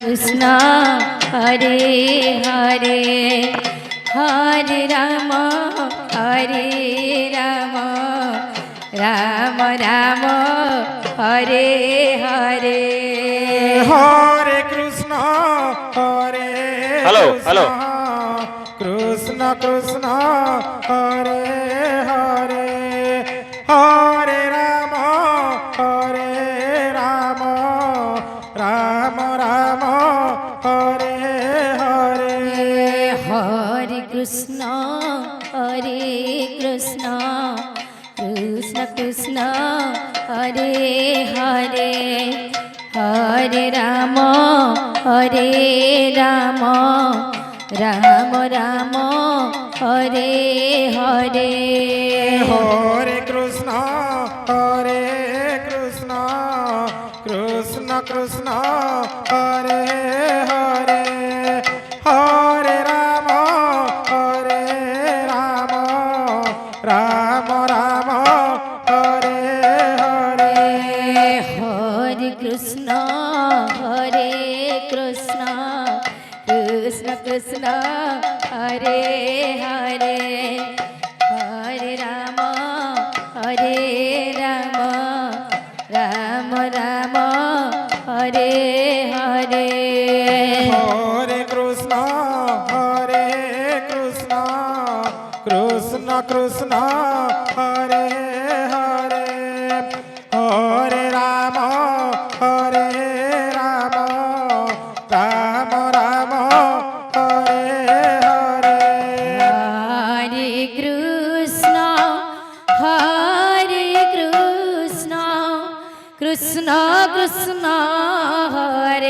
Krishna Hare Hare Hare Ram Ram Ram Hare Hare Hare Krishna Hare hello Krishna Krishna Hare Hare Hare Ram Ram Ram Hare Hare Hare Krishna Krishna Krishna Hare Hare Hare Ram Ram Ram Hare Hare Hare Krishna Krishna Krishna Hare Hare Hare Ram Ram Ram Hare Hare Hare Krishna Krishna Krishna Hare Hare Hare Ram Ram Ram Hare Hare Hare Krishna Krishna Krishna Hare Hare Hare Ram Ram Ram Hare Hare Hare Krishna Krishna Krishna Hare Hare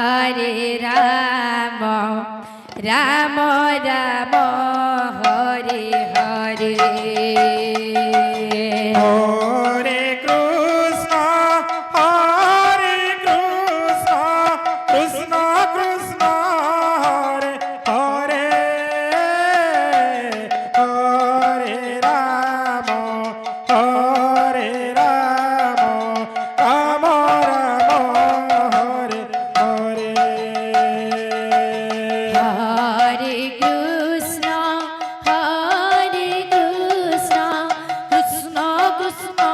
Hare Ram Ram Ram Hare Hare Hare Krishna Krishna Krishna Hare Hare Hare Ram Ram Hare Hare Hare Krishna Krishna Krishna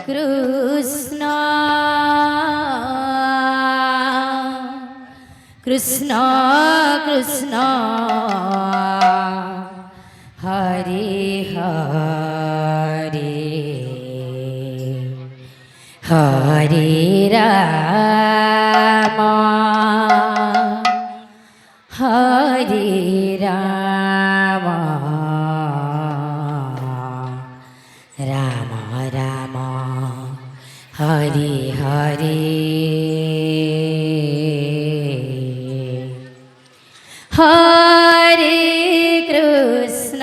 Krishna Krishna Krishna Hare Hare Hare Ram Hare Ram Ram Ram Hare Hare Hare Krishna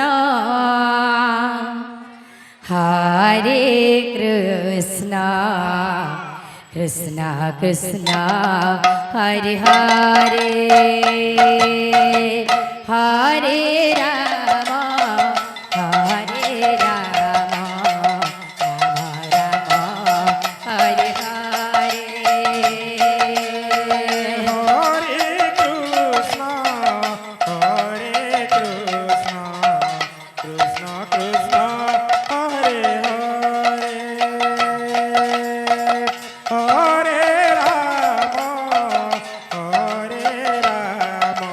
Hare Krishna Krishna Krishna Hare Hare Hare Ram Hare Ram Ram Ram Hare Hare Hare Krishna, Hare Krishna, Krishna Krishna, Hare Hare, Hare Rama, Hare Rama,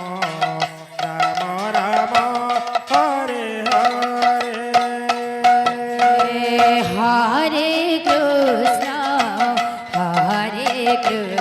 Rama Rama, Hare Hare. Hare Krishna, Hare Krishna.